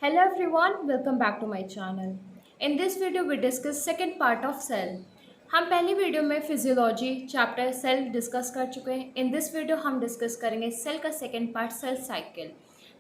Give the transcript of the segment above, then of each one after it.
Hello everyone, welcome back to my channel. In this video we discuss second part of cell. हम पहली video में physiology chapter cell discuss कर चुके हैं. In this video हम discuss करेंगे cell का second part cell cycle.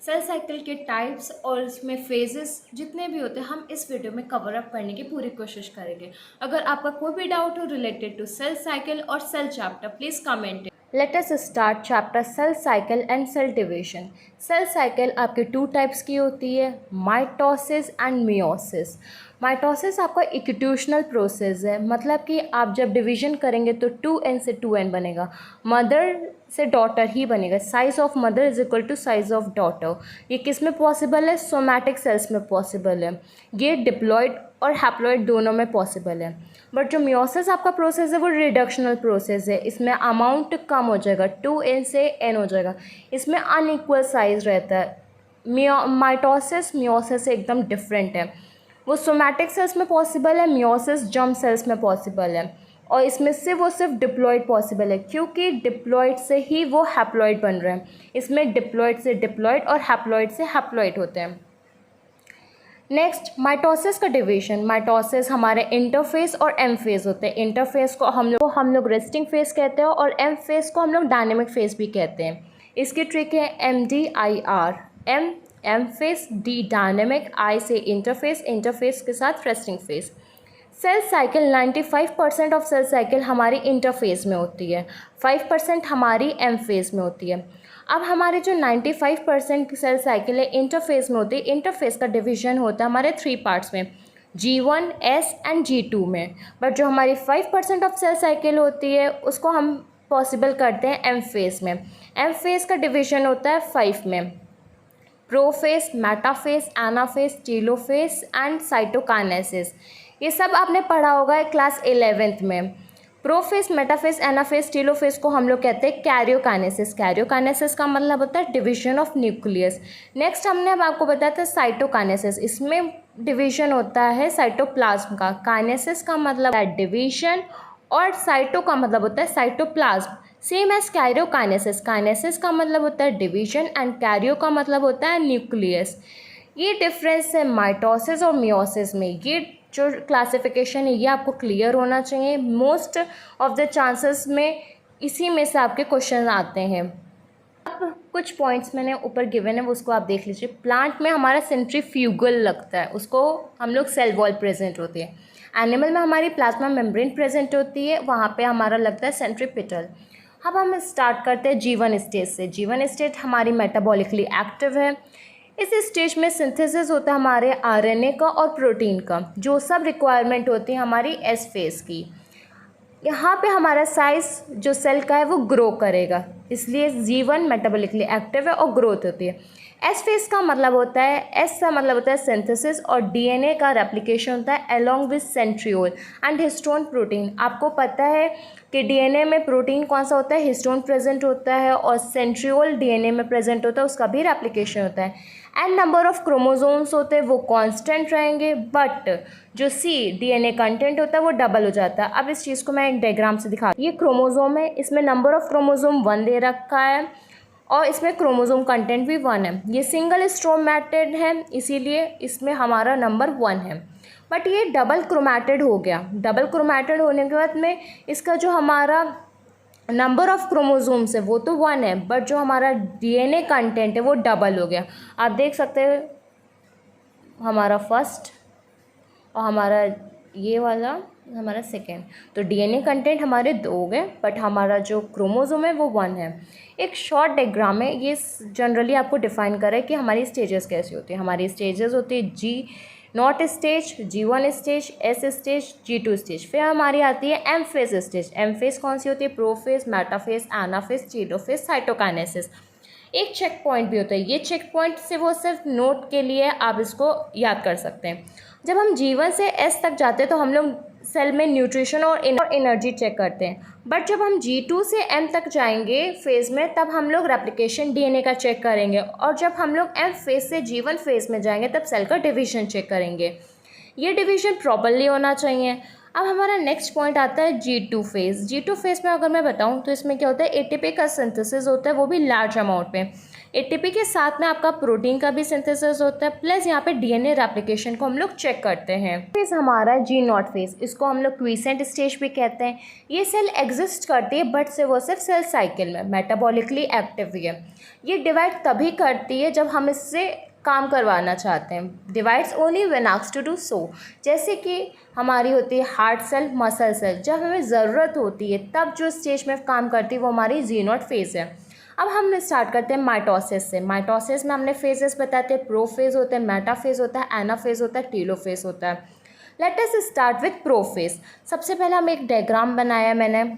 Cell cycle के टाइप्स और इसमें फेजेस जितने भी होते हैं हम इस वीडियो में कवर अप करने की पूरी कोशिश करेंगे. अगर आपका कोई भी डाउट हो रिलेटेड टू सेल साइकिल और cell chapter please comment. Let us start chapter cell cycle and cell division. Cell cycle आपके टू टाइप्स की होती है, माइटोसिस एंड मियोसिस. माइटोसिस आपका इक्यूट्यूशनल प्रोसेस है, मतलब कि आप जब डिवीजन करेंगे तो 2n से 2n बनेगा, मदर से डॉटर ही बनेगा. Size of mother is equal to size of daughter. ये किस में पॉसिबल है? सोमैटिक सेल्स में पॉसिबल है. ये डिप्लॉयड और हैप्लॉयड दोनों में पॉसिबल है. बट जो मियोसिस आपका प्रोसेस है वो रिडक्शनल प्रोसेस है. इसमें अमाउंट कम हो जाएगा, 2n से n हो जाएगा. इसमें अनइक्वल साइज रहता है. माइटोसिस मियोसिस से एकदम डिफरेंट है. वो सोमैटिक सेल्स में पॉसिबल है, मियोसिस जर्म सेल्स में पॉसिबल है. और इसमें से वो सिर्फ डिप्लॉयड पॉसिबल है क्योंकि डिप्लॉयड से ही वो हैप्लॉयड बन रहे हैं. इसमें डिप्लॉयड से डिप्लॉयड और हैप्लॉयड से हैप्लॉयड होते हैं. नेक्स्ट माइटोसिस का डिवीजन. माइटोसिस हमारे इंटरफेस और एम फेज होते हैं. इंटरफेस को हम लोग रेस्टिंग फेज कहते हैं और एम फेज को हम लोग डायनेमिक फेज भी कहते हैं. इसकी ट्रिक है MDIR. M phase, D dynamic, I से इंटरफेस, इंटरफेस के साथ resting phase. Cell cycle 95% of cell cycle हमारी इंटरफेस में होती है, 5% हमारी एम फेज में होती है. अब हमारे जो 95% सेल साइकिल है इंटरफेस में होती है. इंटरफेस का डिवीजन होता है हमारे 3 पार्ट्स में, G1, S एंड G2 में. बट जो हमारी 5% ऑफ सेल साइकिल होती है उसको हम पॉसिबल करते हैं एम फेज में. एम फेज का डिवीजन होता है 5 में, prophase, metaphase, anaphase, telophase and cytokinesis. ये सब आपने पढ़ा होगा क्लास 11th में. प्रोफेज, मेटाफेज, एनाफेज, टेलोफेज को हम लोग कहते हैं कैरियोकाइनेसिस. कैरियोकाइनेसिस का मतलब होता है डिवीजन ऑफ न्यूक्लियस. नेक्स्ट हमने अब आपको बताया था साइटोकाइनेसिस. इसमें डिवीजन होता है साइटोप्लाज्म का. काइनेसिस का मतलब है डिवीजन और साइटो का मतलब होता है cytoplasm. Same as karyokinesis. Kinesis का मतलब होता है डिवीजन एंड कैरियो का मतलब होता है न्यूक्लियस. ये डिफरेंस है माइटोसिस और मियोसिस में. ये जो क्लासिफिकेशन है ये आपको क्लियर होना चाहिए. मोस्ट ऑफ द चांसेस में इसी में से आपके क्वेश्चन आते हैं. अब कुछ पॉइंट्स मैंने ऊपर गिवन है वो उसको आप देख लीजिए. प्लांट में हमारा सेंट्रीफ्यूगल लगता है, उसको हम लोग सेल वॉल प्रेजेंट होती है. एनिमल में हमारी प्लाज्मा मेम्ब्रेन प्रेजेंट होती है, वहाँ पे हमारा लगता है सेंट्रीपिटल. अब हम स्टार्ट करते हैं G1 स्टेज से. G1 स्टेज हमारी मेटाबॉलिकली एक्टिव है. इस स्टेज में सिंथेसिस होता है हमारे RNA का और प्रोटीन का, जो सब रिक्वायरमेंट होती है हमारी एस फेज की. यहाँ पे हमारा साइज जो सेल का है वो ग्रो करेगा, इसलिए G1 मेटाबॉलिकली एक्टिव है और ग्रोथ होती है. एस फेज का मतलब होता है, एस का मतलब होता है सिंथेसिस और DNA का रेप्लिकेशन होता है along with centriole and histone protein. आपको पता है कि DNA में प्रोटीन कौन सा होता है? हिस्टोन प्रेजेंट होता है और सेंट्रियोल DNA में प्रेजेंट होता है, उसका भी रेप्लिकेशन होता है. एंड नंबर ऑफ क्रोमोसोम्स होते हैं वो कांस्टेंट रहेंगे, बट जो DNA कंटेंट होता है वो डबल हो जाता है. अब इस चीज़ को मैं एक डायग्राम से दिखा. ये क्रोमोसोम है, इसमें नंबर ऑफ क्रोमोसोम 1 दे रखा है और इसमें क्रोमोसोम कंटेंट भी 1 है. ये सिंगल स्ट्रोमैटिड है इसीलिए इसमें हमारा नंबर 1 है. बट ये डबल क्रोमैटिड हो गया. डबल क्रोमैटिड होने के बाद में इसका जो हमारा नंबर ऑफ क्रोमोसोम्स है वो तो 1 है, बट जो हमारा DNA कंटेंट है वो डबल हो गया. आप देख सकते हैं हमारा फर्स्ट और हमारा ये वाला हमारा सेकेंड. तो DNA कंटेंट हमारे 2 हो गए, बट हमारा जो क्रोमोसोम है वो 1 है. एक शॉर्ट डायग्राम है, ये जनरली आपको डिफाइन करे कि हमारी स्टेजेस कैसी होती है. हमारी स्टेजेस होती है G0 stage, G1 stage, S stage, G2 stage. फिर हमारी आती है M phase stage. M phase कौन सी होती है? Prophase, metaphase, anaphase, telophase, cytokinesis. एक चेक पॉइंट भी होता है. ये चेक पॉइंट से वो सिर्फ नोट के लिए आप इसको याद कर सकते हैं. जब हम G1 से S तक जाते हैं तो हम लोग सेल में न्यूट्रिशन और एनर्जी चेक करते हैं. बट जब हम G2 से M तक जाएंगे फेज़ में तब हम लोग रेप्लिकेशन DNA का चेक करेंगे. और जब हम लोग M फेज़ से G1 फेज़ में जाएंगे तब सेल का डिवीजन चेक करेंगे. ये डिवीजन प्रॉपरली होना चाहिए. अब हमारा नेक्स्ट पॉइंट आता है G2 फेज़. G2 फेज़ में अगर मैं बताऊं तो इसमें क्या होता है? ATP का सिंथेसिस होता है, वो भी लार्ज अमाउंट में. एटीपी के साथ में आपका प्रोटीन का भी सिंथेसिस होता है, प्लस यहाँ पे डीएनए रेप्लिकेशन को हम लोग चेक करते हैं। फेज हमारा जी नॉट फेज, इसको हम लोग क्वीसेंट स्टेज भी कहते हैं। ये सेल एग्जिस्ट करती है बट से वो सिर्फ सेल साइकिल में, मेटाबॉलिकली एक्टिव भी है। ये डिवाइड तभी करती है जब हम इससे काम करवाना चाहते हैं। Divides only when asked to do so. जैसे कि हमारी होती है हार्ट सेल, मसल सेल, जब हमें ज़रूरत होती है तब जो स्टेज में काम करती है वो हमारी जी नॉट फेज है। अब हम स्टार्ट करते हैं माइटोसिस से। माइटोसिस में हमने फेजेस बताते हैं, प्रोफेज होते हैं, मेटाफेज होता है, एनाफेज होता है, टेलोफेज होता है। Let us start with prophase. सबसे पहले हम एक डायग्राम बनाया मैंने।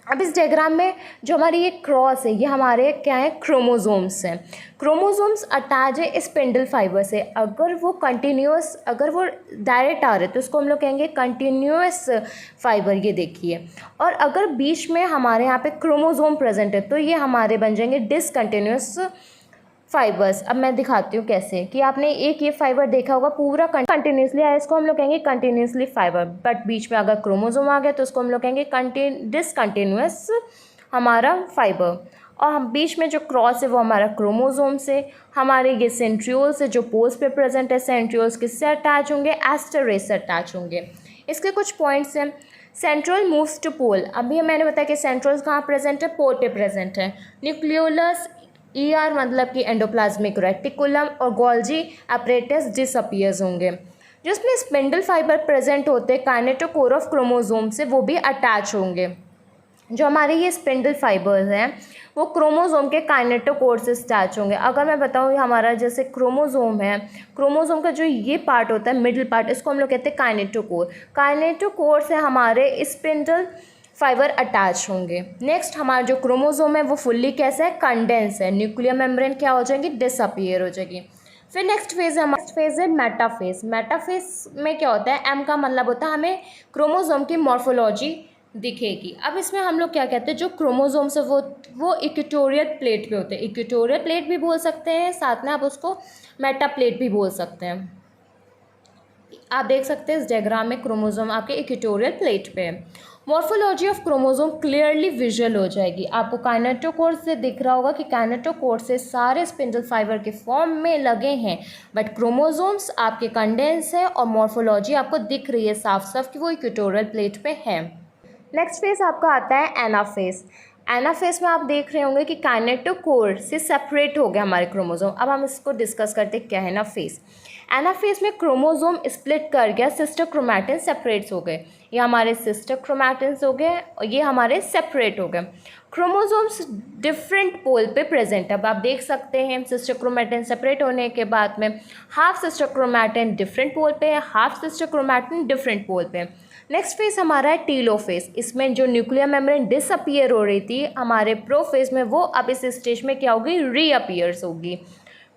अब इस डायग्राम में जो हमारी ये क्रॉस है, ये हमारे क्या है, क्रोमोसोम्स हैं। क्रोमोसोम्स अटैच है स्पिंडल फाइबर से। अगर वो कंटिन्यूस, अगर वो डायरेक्ट आ रहे तो उसको हम लोग कहेंगे कंटिन्यूस फाइबर, ये देखिए। और अगर बीच में हमारे यहाँ पे क्रोमोसोम प्रेजेंट है तो ये हमारे बन जाएंगे डिसकंटिन्यूस फाइबर्स। अब मैं दिखाती हूँ कैसे, कि आपने एक ये फाइबर देखा होगा पूरा कंटिन्यूसली आया, इसको हम लोग कहेंगे कंटिन्यूसली फाइबर। बट बीच में अगर क्रोमोसोम आ गया तो उसको हम लोग कहेंगे डिसकंटिन्यूस हमारा फाइबर। और हम बीच में जो क्रॉस है वो हमारा क्रोमोसोम से, हमारे ये सेंट्रियोल्स है जो पोल्स पे प्रेजेंट है। सेंट्रियोल्स किससे अटैच होंगे, एस्टर से अटैच होंगे। इसके कुछ पॉइंट्स हैं। सेंट्रोल मूव्स टू पोल। अभी मैंने बताया कि सेंट्रोल्स कहाँ प्रेजेंट है, पोल पे प्रेजेंट है। न्यूक्लियोलस ER मतलब कि एंडोप्लाज्मिक रेटिकुलम और गोल्जी अपरेटस डिसअपीयर्स होंगे। जिसमें स्पिंडल फाइबर प्रेजेंट होते हैं काइनेटोकोर ऑफ क्रोमोसोम से, वो भी अटैच होंगे। जो हमारे ये स्पिंडल फाइबर्स हैं वो क्रोमोसोम के काइनेटोकोर से अटैच होंगे। अगर मैं बताऊँ हमारा जैसे क्रोमोसोम है, क्रोमोसोम का जो ये पार्ट होता है मिडिल पार्ट, इसको हम लोग कहते हैं काइनेटोकोर। काइनेटोकोर से हमारे स्पिंडल फाइबर अटैच होंगे। नेक्स्ट हमारा जो क्रोमोसोम है वो फुल्ली कैसा है, कंडेंस है। न्यूक्लियर मेम्ब्रेन क्या हो जाएगी, डिसअपीयर हो जाएगी। फिर नेक्स्ट फेज है मेटाफेज। मेटाफेज में क्या होता है, एम का मतलब होता है हमें क्रोमोसोम की मॉर्फोलॉजी दिखेगी। अब इसमें हम लोग क्या कहते हैं, जो क्रोमोसोम्स है वो इक्वेटोरियल प्लेट पे होते हैं। इक्वेटोरियल प्लेट भी बोल सकते हैं, साथ में आप उसको मेटा प्लेट भी बोल सकते हैं। आप देख सकते हैं इस डायग्राम में क्रोमोसोम आपके इक्वेटोरियल प्लेट पे है। Morphology of chromosome clearly visual हो जाएगी। आपको काइनेटोकोर से दिख रहा होगा कि काइनेटोकोर से सारे स्पिंडल फाइबर के फॉर्म में लगे हैं, बट क्रोमोसोम्स आपके कंडेंस है और मॉर्फोलॉजी आपको दिख रही है साफ साफ कि वो इक्वेटोरियल प्लेट पे है। नेक्स्ट फेज आपका आता है एनाफेज। एनाफेज में आप देख रहे होंगे कि काइनेटोकोर से सेपरेट हो गया हमारे क्रोमोसोम। अब हम इसको डिस्कस करते हैं क्या है एनाफेज। एनाफेज में क्रोमोसोम स्प्लिट कर गया, सिस्टर क्रोमैटिन सेपरेट्स हो गए। ये हमारे सिस्टर क्रोमैटिन्स हो गए और ये हमारे सेपरेट हो गए। क्रोमोसोम्स डिफरेंट पोल पे प्रेजेंट। अब आप देख सकते हैं सिस्टर क्रोमैटिन सेपरेट होने के बाद में हाफ सिस्टर क्रोमैटिन डिफरेंट पोल पे है, हाफ सिस्टर क्रोमैटिन डिफरेंट पोल पे है। नेक्स्ट फेज हमारा है टीलोफेज। इसमें जो न्यूक्लियर मेम्ब्रेन डिसअपीयर हो रही थी हमारे प्रोफेज में, वो अब इस स्टेज में क्या होगी, रीअपीयर्स होगी।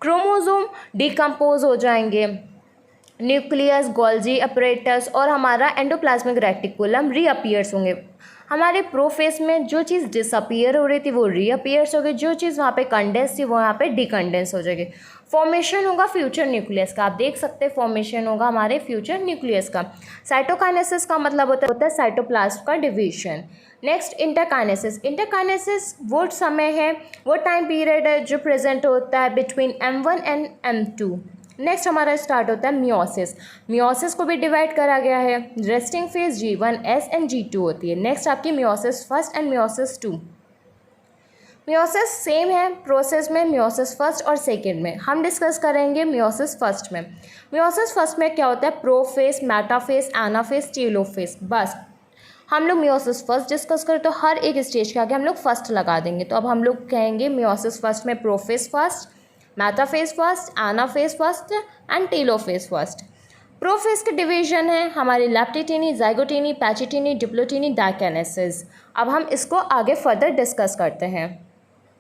क्रोमोसोम डिकम्पोज हो जाएंगे। न्यूक्लियस, गोल्जी अपरेटस और हमारा एंडोप्लाज्मिक रेटिकुलम रीअपीयर्स होंगे। हमारे प्रोफेज में जो चीज़ डिसअपीयर हो रही थी वो रीअपीयर्स हो गई, जो चीज़ वहाँ पे कंडेंस थी वो यहाँ पे डिकंडेंस हो जाएगी। फॉर्मेशन होगा फ्यूचर न्यूक्लियस का। आप देख सकते हैं फॉर्मेशन होगा हमारे फ्यूचर न्यूक्लियस का। साइटोकाइनेसिस का मतलब होता है साइटोप्लाज्म का डिवीजन। Next interkinesis. इंटरकाइनेसिस वो समय है, वो टाइम पीरियड है जो प्रेजेंट होता है between M1 and M2। Next हमारा स्टार्ट होता है मियोसिस। मियोसिस को भी डिवाइड करा गया है। Resting phase G1S and G2 होती है। नेक्स्ट आपकी meiosis first and meiosis 2। Meiosis same है प्रोसेस में, मियोसिस फर्स्ट और सेकेंड में। हम डिस्कस करेंगे मियोसिस फर्स्ट में। मियोसिस फर्स्ट में क्या होता है, प्रोफेज, मेटाफेज, एनाफेज, टेलोफेज। बस हम लोग मियोसिस फर्स्ट डिस्कस करें तो हर एक स्टेज के आगे हम लोग फर्स्ट लगा देंगे। तो अब हम लोग कहेंगे मियोसिस फर्स्ट में prophase first, metaphase first, anaphase first and telophase first. Prophase के डिवीजन है हमारी लैप्टिटिनी, जाइगोटिनी, पैचिटिनी, डिप्लोटिनी, डाइकेनेसिस। अब हम इसको आगे फर्दर डिस्कस करते हैं।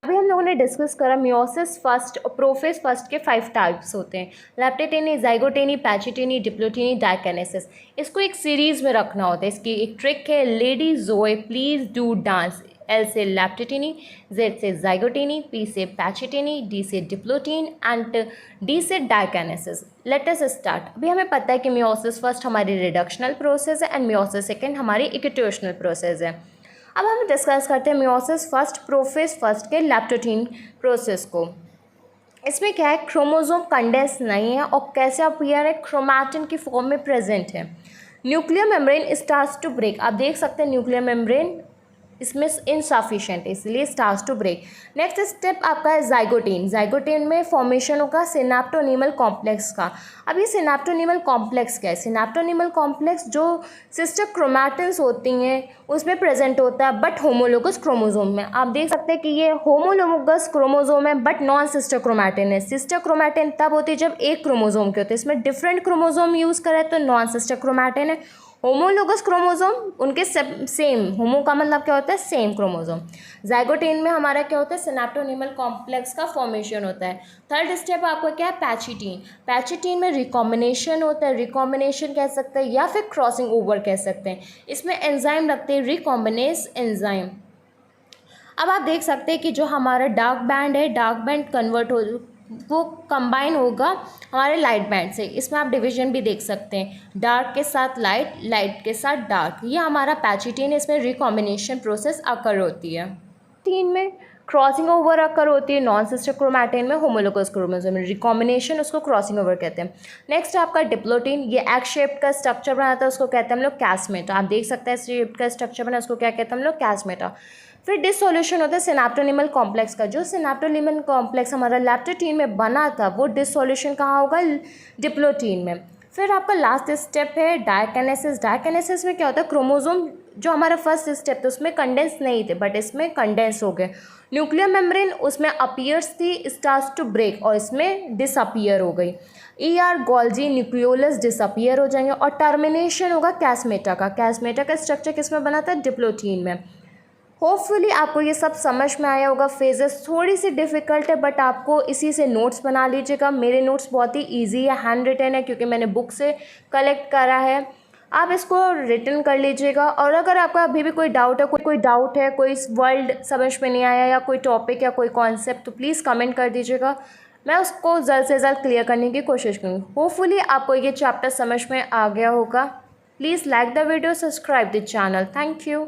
अभी हम लोगों ने डिस्कस करा मियोसिस फर्स्ट और प्रोफेज फर्स्ट के 5 टाइप्स होते हैं, लैप्टिटिनी, जाइगोटिनी, पैचिटिनी, डिप्लोटिनी, डाइकेनेसिस। इसको एक सीरीज़ में रखना होता है। इसकी एक ट्रिक है, lady Joe please do dance. L से लैप्टिटिनी, Z से जाइगोटिनी, P से पैचिटिनी, D से डिप्लोटीन एंड D से डाइकेनेसिस। Let us start. अभी हमें पता है कि मियोसिस फर्स्ट हमारी रिडक्शनल प्रोसेस है एंड मियोसिस सेकेंड हमारी इक्वेटोशनल प्रोसेस है। अब हम डिस्कस करते हैं मियोसिस फर्स्ट प्रोफेज फर्स्ट के लैप्टोटीन प्रोसेस को। इसमें क्या है, क्रोमोसोम कंडेंस नहीं है और कैसे अपीयर है, क्रोमैटिन की फॉर्म में प्रेजेंट है। Nuclear membrane starts to break, आप देख सकते हैं न्यूक्लियर मेम्ब्रेन इसमें इनसफिशिएंट है, इसलिए starts to break. Next step आपका है जाइगोटीन। जाइगोटीन में फॉर्मेशन होगा सिनेप्टोनीमल कॉम्प्लेक्स का। अब ये सिनेप्टोनीमल कॉम्प्लेक्स क्या है? सिनेप्टोनीमल कॉम्प्लेक्स जो सिस्टर क्रोमैटिन्स होती हैं उसमें प्रेजेंट होता है, बट होमोलोगस क्रोमोसोम में। आप देख सकते हैं कि ये होमोलोगस क्रोमोसोम है बट नॉन सिस्टर क्रोमैटिन है। सिस्टर क्रोमैटिन तब होती है जब एक क्रोमोसोम के होते हैं, इसमें डिफरेंट क्रोमोसोम यूज़ करें तो नॉन सिस्टर क्रोमैटिन है। होमोलोगस क्रोमोसोम उनके सेम, होमो का मतलब क्या होता है, सेम क्रोमोसोम। जाइगोटीन में हमारा क्या होता है, सिनेप्टोनीमल कॉम्प्लेक्स का फॉर्मेशन होता है। थर्ड स्टेप आपका क्या है, पैचिटीन। पैचिटीन में रिकॉम्बिनेशन होता है, रिकॉम्बिनेशन कह सकते हैं या फिर क्रॉसिंग ओवर कह सकते हैं। इसमें एंजाइम लगते हैं, रिकॉम्बिनेस एंजाइम। अब आप देख सकते हैं कि जो हमारा डार्क बैंड है, डार्क बैंड कन्वर्ट हो, वो कंबाइन होगा हमारे लाइट बैंड से। इसमें आप डिवीजन भी देख सकते हैं, डार्क के साथ लाइट, लाइट के साथ डार्क। ये हमारा पैचिटीन, इसमें रिकॉम्बिनेशन प्रोसेस अकर होती है। तीन में क्रॉसिंग ओवर अकर होती है, नॉन सिस्टर क्रोमैटिन में होमोलोगस क्रोमोसोम में रिकॉम्बिनेशन, उसको क्रॉसिंग ओवर कहते हैं। नेक्स्ट आपका डिप्लोटीन, ये एग शेप का स्ट्रक्चर बनाता है, उसको कहते हैं हम लोग कैस्मेटा। आप देख सकते हैं शेप का स्ट्रक्चर बना, उसको क्या कहते हैं हम लोग, कैस्मेटा। फिर डिसोल्यूशन होता है सिनेप्टोनीमल कॉम्प्लेक्स का। जो सिनेप्टोनीमल कॉम्प्लेक्स हमारा लैप्टोटीन में बना था वो डिसोल्यूशन कहाँ होगा, डिप्लोटीन में। फिर आपका लास्ट स्टेप है डायकिनेसिस। डायकिनेसिस में क्या होता है, क्रोमोसोम जो हमारा फर्स्ट स्टेप था उसमें कंडेंस नहीं थे बट इसमें कंडेंस हो गए। न्यूक्लियर मेम्ब्रेन उसमें अपीयर्स थी, स्टार्ट्स टू ब्रेक, और इसमें डिसअपीयर हो गई। गोल्जी न्यूक्लियोलस डिसअपीयर हो जाएंगे और टर्मिनेशन होगा कैस्मेटा का। कैस्मेटा का स्ट्रक्चर किस में बना था, डिप्लोटीन में। होपफुली आपको ये सब समझ में आया होगा। फेजेस थोड़ी सी डिफ़िकल्ट है बट आपको इसी से नोट्स बना लीजिएगा। मेरे नोट्स बहुत ही इजी है, हैंड रिटन है क्योंकि मैंने बुक से कलेक्ट करा है। आप इसको रिटन कर लीजिएगा। और अगर आपका अभी भी कोई डाउट है, कोई वर्ड समझ में नहीं आया या कोई टॉपिक या कोई कॉन्सेप्ट, तो प्लीज़ कमेंट कर दीजिएगा, मैं उसको जल्द से जल्द क्लियर करने की कोशिश करूँगी। होपफुली आपको ये चैप्टर समझ में आ गया होगा। Please like the video, subscribe the channel. Thank you.